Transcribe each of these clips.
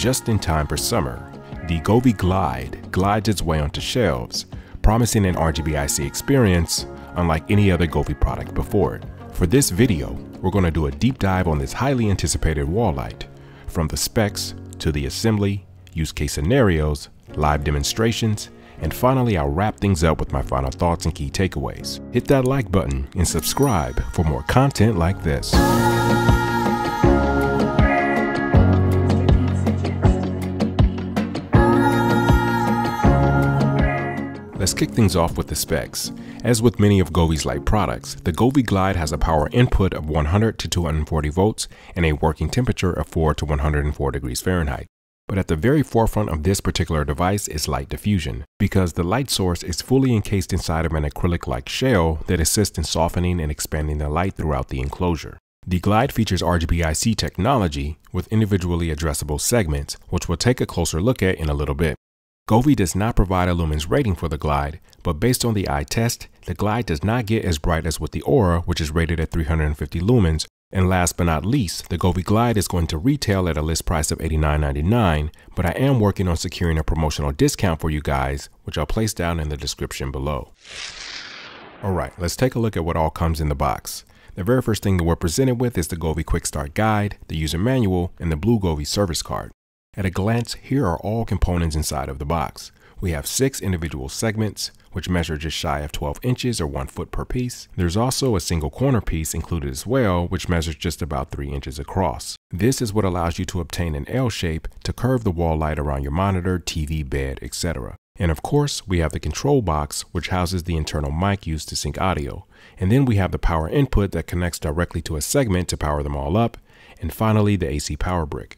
just in time for summer, the Govee Glide glides its way onto shelves, promising an RGBIC experience unlike any other Govee product before it. For this video, we're going to do a deep dive on this highly anticipated wall light, from the specs to the assembly, use case scenarios, live demonstrations, and finally I'll wrap things up with my final thoughts and key takeaways. Hit that like button and subscribe for more content like this. Let's kick things off with the specs. As with many of Govee's light products, the Govee Glide has a power input of 100 to 240 volts and a working temperature of 4 to 104 degrees Fahrenheit. But at the very forefront of this particular device is light diffusion, because the light source is fully encased inside of an acrylic-like shell that assists in softening and expanding the light throughout the enclosure. The Glide features RGBIC technology with individually addressable segments, which we'll take a closer look at in a little bit. Govee does not provide a lumens rating for the Glide, but based on the eye test, the Glide does not get as bright as with the Aura, which is rated at 350 lumens. And last but not least, the Govee Glide is going to retail at a list price of $89.99, but I am working on securing a promotional discount for you guys, which I'll place down in the description below. Alright, let's take a look at what all comes in the box. The very first thing that we're presented with is the Govee Quick Start Guide, the user manual, and the blue Govee service card. At a glance, here are all components inside of the box. We have 6 individual segments, which measure just shy of 12 inches or 1 foot per piece. There's also a single corner piece included as well, which measures just about 3 inches across. This is what allows you to obtain an L shape to curve the wall light around your monitor, TV, bed, etc. And of course, we have the control box, which houses the internal mic used to sync audio. And then we have the power input that connects directly to a segment to power them all up. And finally, the AC power brick.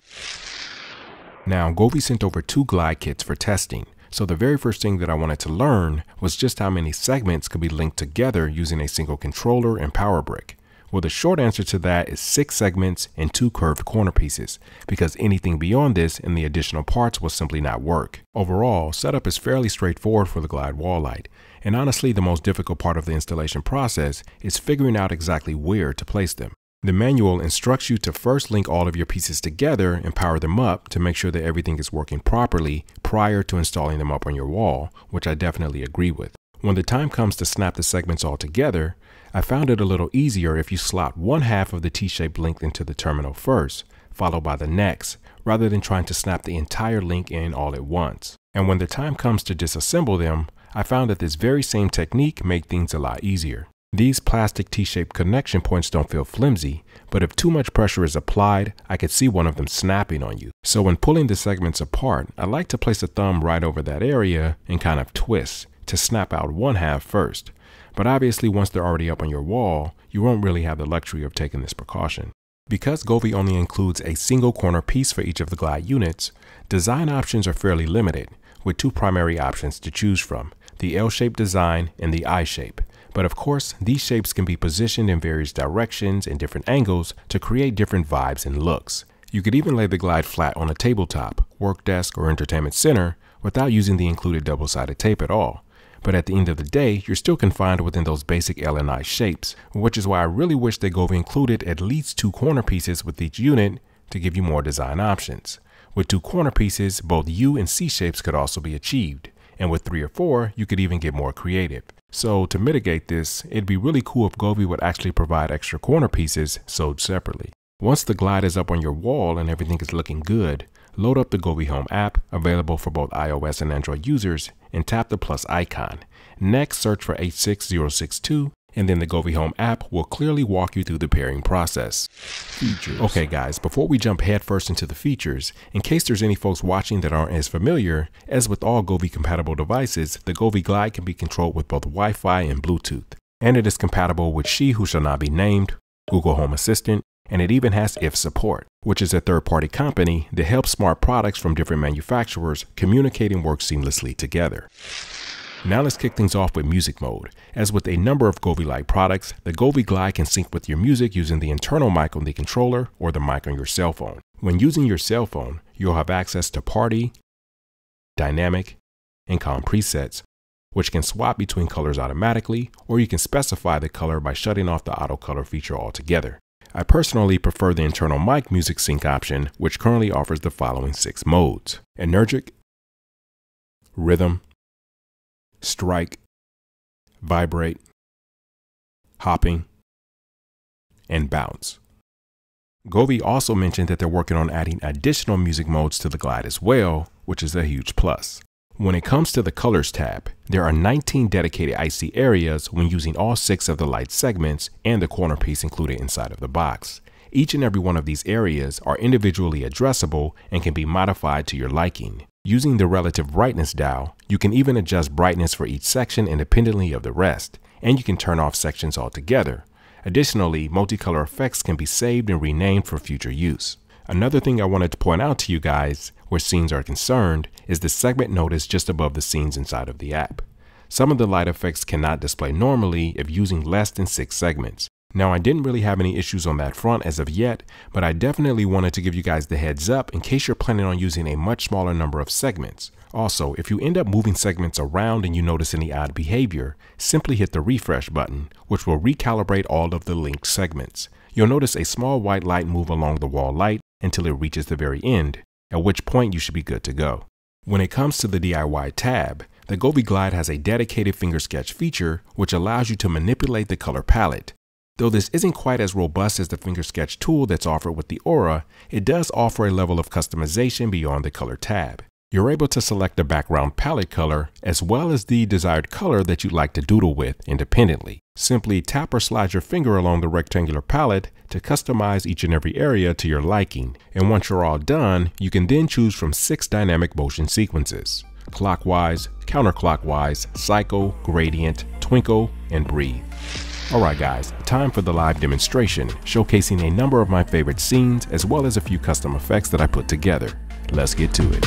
Now, Govee sent over 2 Glide kits for testing. So the very first thing that I wanted to learn was just how many segments could be linked together using a single controller and power brick. Well, the short answer to that is 6 segments and 2 curved corner pieces, because anything beyond this and the additional parts will simply not work. Overall, setup is fairly straightforward for the Glide wall light, and honestly the most difficult part of the installation process is figuring out exactly where to place them. The manual instructs you to first link all of your pieces together and power them up to make sure that everything is working properly prior to installing them up on your wall, which I definitely agree with. When the time comes to snap the segments all together, I found it a little easier if you slot one half of the T-shaped link into the terminal first, followed by the next, rather than trying to snap the entire link in all at once. And when the time comes to disassemble them, I found that this very same technique made things a lot easier. These plastic T-shaped connection points don't feel flimsy, but if too much pressure is applied, I could see one of them snapping on you. So when pulling the segments apart, I like to place a thumb right over that area and kind of twist to snap out one half first. But obviously once they're already up on your wall, you won't really have the luxury of taking this precaution. Because Govee only includes a single corner piece for each of the Glide units, design options are fairly limited, with 2 primary options to choose from, the L-shaped design and the I-shape. But of course, these shapes can be positioned in various directions and different angles to create different vibes and looks. You could even lay the Glide flat on a tabletop, work desk, or entertainment center without using the included double-sided tape at all. But at the end of the day, you're still confined within those basic L and I shapes, which is why I really wish that Govee included at least 2 corner pieces with each unit to give you more design options. With 2 corner pieces, both U and C shapes could also be achieved. And with 3 or 4, you could even get more creative. So to mitigate this, it'd be really cool if Govee would actually provide extra corner pieces sold separately. Once the Glide is up on your wall and everything is looking good, load up the Govee Home app, available for both iOS and Android users, and tap the plus icon. Next, search for H6062, and then the Govee Home app will clearly walk you through the pairing process. Features. Okay guys, before we jump headfirst into the features, in case there's any folks watching that aren't as familiar, as with all Govee compatible devices, the Govee Glide can be controlled with both Wi-Fi and Bluetooth. And it is compatible with She Who Shall Not Be Named, Google Home Assistant, and it even has IF support, which is a third-party company that helps smart products from different manufacturers communicate and work seamlessly together. Now let's kick things off with music mode. As with a number of Govee Light products, the Govee Glide can sync with your music using the internal mic on the controller or the mic on your cell phone. When using your cell phone, you'll have access to party, dynamic, and calm presets, which can swap between colors automatically, or you can specify the color by shutting off the auto color feature altogether. I personally prefer the internal mic music sync option, which currently offers the following 6 modes: Energic, Rhythm, Strike, Vibrate, Hopping, and Bounce. Govee also mentioned that they're working on adding additional music modes to the Glide as well, which is a huge plus. When it comes to the Colors tab, there are 19 dedicated IC areas when using all 6 of the light segments and the corner piece included inside of the box. Each and every one of these areas are individually addressable and can be modified to your liking. Using the relative brightness dial, you can even adjust brightness for each section independently of the rest, and you can turn off sections altogether. Additionally, multicolor effects can be saved and renamed for future use. Another thing I wanted to point out to you guys, where scenes are concerned, is the segment notice just above the scenes inside of the app. Some of the light effects cannot display normally if using less than 6 segments. Now, I didn't really have any issues on that front as of yet, but I definitely wanted to give you guys the heads up in case you're planning on using a much smaller number of segments. Also, if you end up moving segments around and you notice any odd behavior, simply hit the refresh button, which will recalibrate all of the linked segments. You'll notice a small white light move along the wall light until it reaches the very end, at which point you should be good to go. When it comes to the DIY tab, the Govee Glide has a dedicated finger sketch feature which allows you to manipulate the color palette. Though this isn't quite as robust as the finger sketch tool that's offered with the Aura, it does offer a level of customization beyond the color tab. You're able to select the background palette color as well as the desired color that you'd like to doodle with independently. Simply tap or slide your finger along the rectangular palette to customize each and every area to your liking. And once you're all done, you can then choose from 6 dynamic motion sequences: clockwise, counterclockwise, cycle, gradient, twinkle, and breathe. Alright guys, time for the live demonstration, showcasing a number of my favorite scenes as well as a few custom effects that I put together. Let's get to it.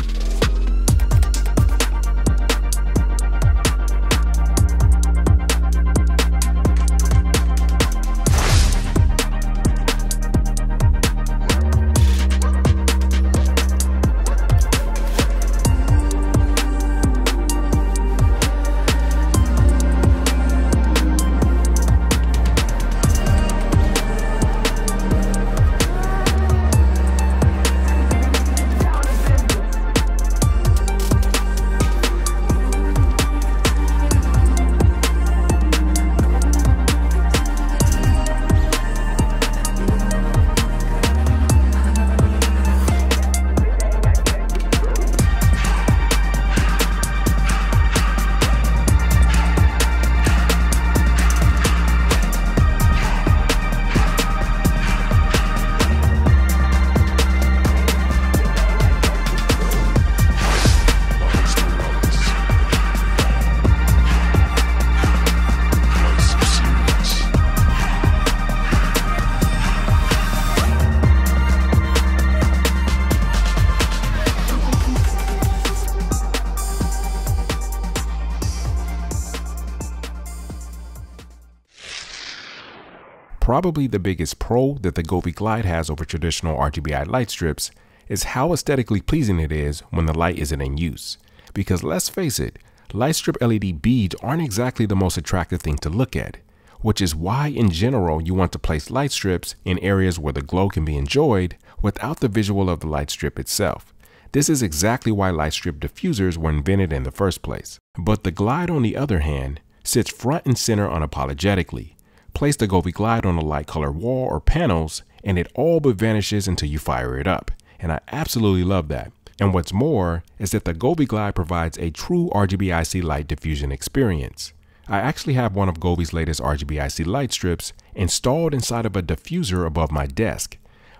Probably the biggest pro that the Govee Glide has over traditional RGBI light strips is how aesthetically pleasing it is when the light isn't in use. Because let's face it, Lightstrip LED beads aren't exactly the most attractive thing to look at, which is why in general you want to place light strips in areas where the glow can be enjoyed without the visual of the light strip itself. This is exactly why Lightstrip diffusers were invented in the first place. But the Glide, on the other hand, sits front and center unapologetically. Place the Govee Glide on a light color wall or panels and it all but vanishes until you fire it up. And I absolutely love that. And what's more is that the Govee Glide provides a true RGBIC light diffusion experience. I actually have one of Govee's latest RGBIC light strips installed inside of a diffuser above my desk,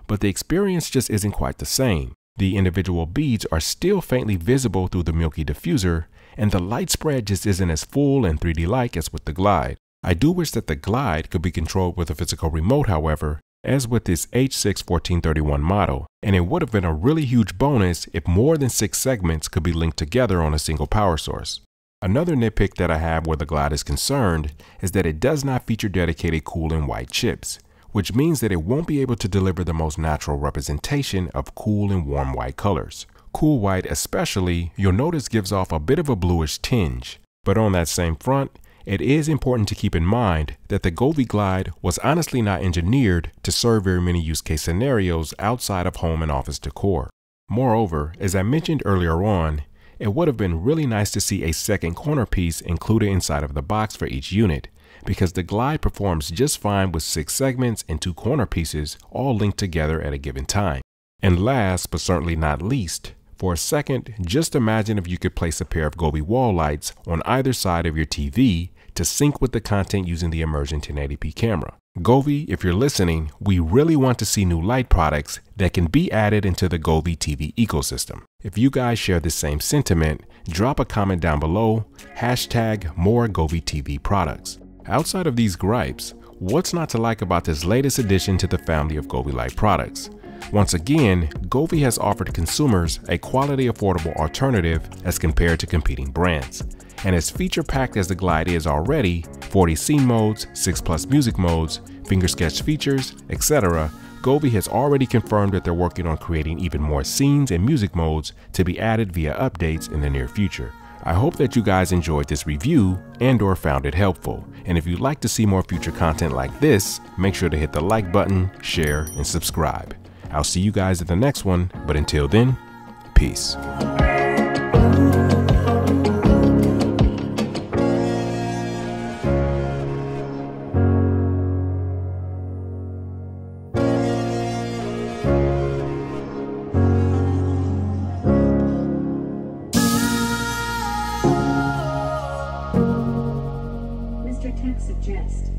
but the experience just isn't quite the same. The individual beads are still faintly visible through the milky diffuser, and the light spread just isn't as full and 3D-like as with the Glide. I do wish that the Glide could be controlled with a physical remote, however, as with this H6-1431 model, and it would have been a really huge bonus if more than 6 segments could be linked together on a single power source. Another nitpick that I have where the Glide is concerned is that it does not feature dedicated cool and white chips, which means that it won't be able to deliver the most natural representation of cool and warm white colors. Cool white especially, you'll notice gives off a bit of a bluish tinge, but on that same front, It is important to keep in mind that the Govee Glide was honestly not engineered to serve very many use case scenarios outside of home and office decor. Moreover, as I mentioned earlier on, it would have been really nice to see a second corner piece included inside of the box for each unit, because the Glide performs just fine with 6 segments and 2 corner pieces all linked together at a given time. And last but certainly not least, for a second, just imagine if you could place a pair of Govee wall lights on either side of your TV to sync with the content using the Immersion 1080p camera. Govee, if you're listening, we really want to see new light products that can be added into the Govee TV ecosystem. If you guys share the same sentiment, drop a comment down below, hashtag more Govee TV products. Outside of these gripes, what's not to like about this latest addition to the family of Govee light products? Once again, Govee has offered consumers a quality, affordable alternative as compared to competing brands. And as feature-packed as the Glide is already, 40 scene modes, 6+ music modes, finger sketch features, etc., Govee has already confirmed that they're working on creating even more scenes and music modes to be added via updates in the near future. I hope that you guys enjoyed this review and/or found it helpful. And if you'd like to see more future content like this, make sure to hit the like button, share, and subscribe. I'll see you guys at the next one, but until then, peace. Mr. Tech suggest.